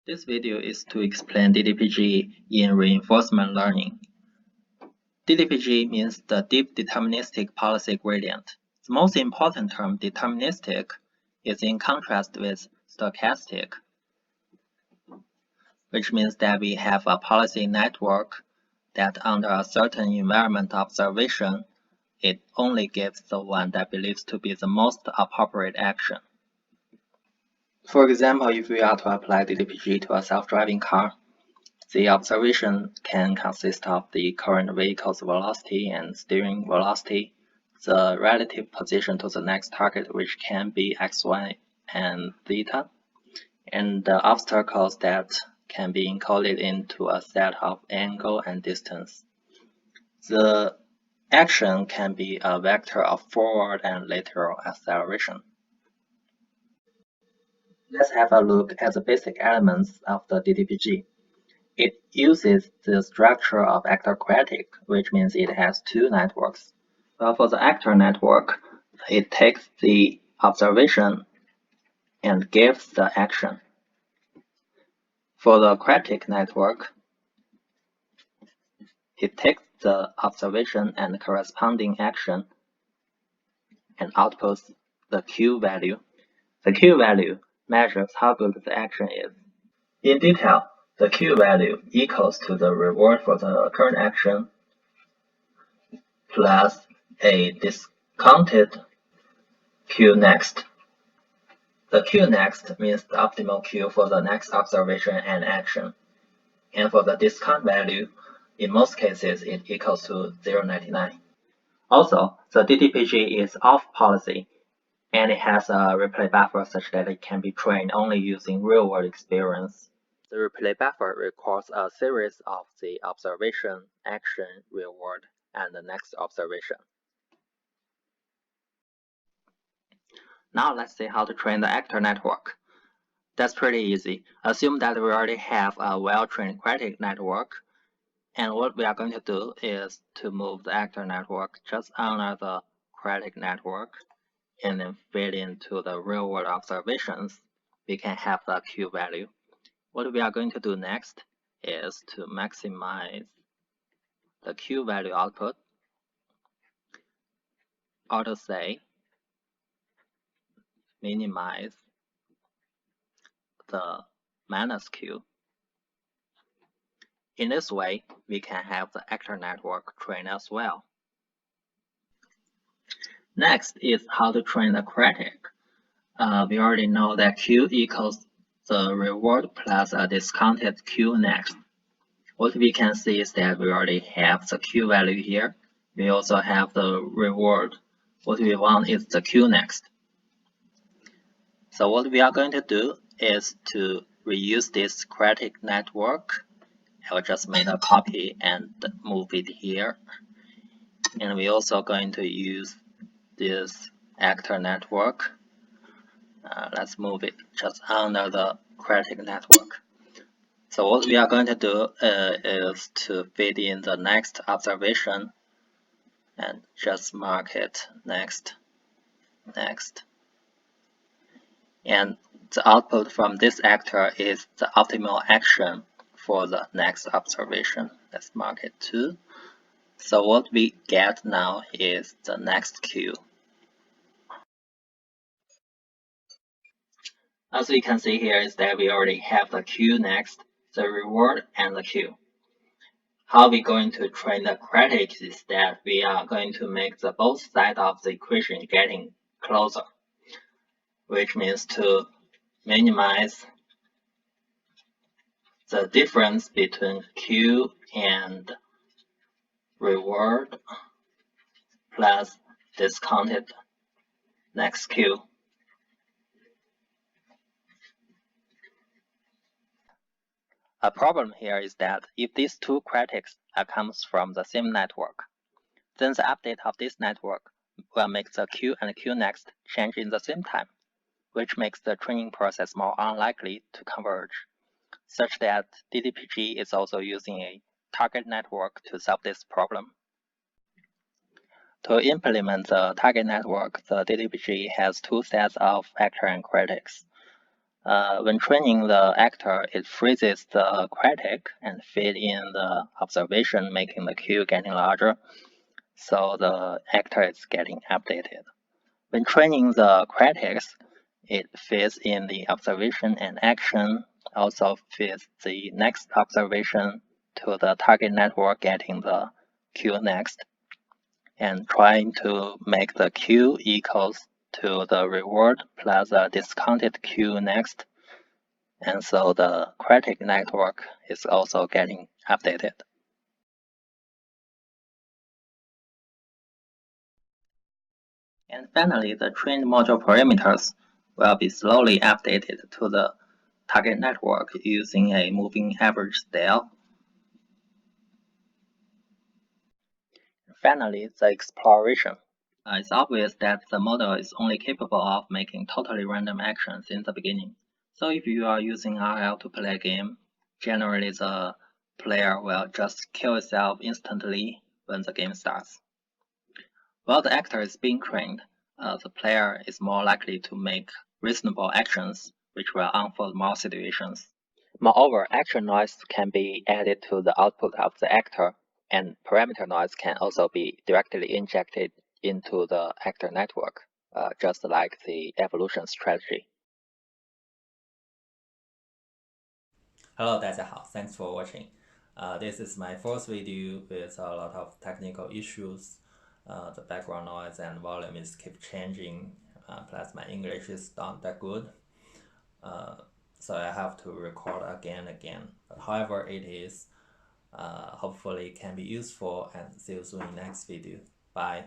This video is to explain DDPG in reinforcement learning. DDPG means the deep deterministic policy gradient. The most important term, deterministic, is in contrast with stochastic, which means that we have a policy network that under a certain environment observation, it only gives the one that believes to be the most appropriate action. For example, if we are to apply DDPG to a self-driving car, the observation can consist of the current vehicle's velocity and steering velocity, the relative position to the next target, which can be x, y, and theta, and the obstacles that can be encoded into a set of angle and distance. The action can be a vector of forward and lateral acceleration. Let's have a look at the basic elements of the DDPG. It uses the structure of actor-quadratic, which means it has two networks. Well, for the actor network, it takes the observation and gives the action. For the quadratic network, it takes the observation and corresponding action and outputs the Q value. The Q value measures how good the action is. In detail, the Q value equals to the reward for the current action plus a discounted Q next. The Q next means the optimal Q for the next observation and action. And for the discount value, in most cases, it equals to 0.99. Also, the DDPG is off policy, and it has a replay buffer such that it can be trained only using real-world experience. The replay buffer records a series of the observation, action, reward, and the next observation. Now let's see how to train the actor network. That's pretty easy. Assume that we already have a well-trained quadratic network, and what we are going to do is to move the actor network just under the quadratic network and then fit into the real-world observations. We can have the Q value. What we are going to do next is to maximize the Q value output. Auto-say minimize the minus Q. In this way, we can have the actor network trained as well. Next is how to train the quadratic. We already know that Q equals the reward plus a discounted Q next. What we can see is that we already have the Q value here. We also have the reward. What we want is the Q next. So what we are going to do is to reuse this quadratic network. I'll just make a copy and move it here. And we're also going to use this actor network. Let's move it just under the quadratic network. So what we are going to do is to fit in the next observation and just mark it next, next. And the output from this actor is the optimal action for the next observation. Let's mark it 2. So what we get now is the next Q. As we can see here is that we already have the Q next, the reward, and the Q. How we're going to train the quadratic is that we are going to make the both sides of the equation getting closer, which means to minimize the difference between Q and reward plus discounted next Q. A problem here is that if these two quadratics comes from the same network, then the update of this network will make the Q and Q next change in the same time, which makes the training process more unlikely to converge, such that DDPG is also using a target network to solve this problem. To implement the target network, the DDPG has two sets of actor and quadratics. When training the actor, it freezes the critic and feed in the observation, making the queue getting larger. So the actor is getting updated. When training the critics, it feeds in the observation and action, also feeds the next observation to the target network, getting the queue next, and trying to make the queue equals to the reward plus a discounted queue next. And so the critic network is also getting updated. And finally, the trained module parameters will be slowly updated to the target network using a moving average style. Finally, the exploration. It's obvious that the model is only capable of making totally random actions in the beginning. So if you are using RL to play a game, generally the player will just kill itself instantly when the game starts. While the actor is being trained, the player is more likely to make reasonable actions, which will unfold more situations. Moreover, action noise can be added to the output of the actor, and parameter noise can also be directly injected into the actor network, just like the evolution strategy. Hello，大家好，Thanks for watching. This is my first video with a lot of technical issues. The background noise and volume is keep changing. Plus, my English is not that good. So I have to record again and again. However, it is hopefully can be useful, and see you soon in next video. Bye.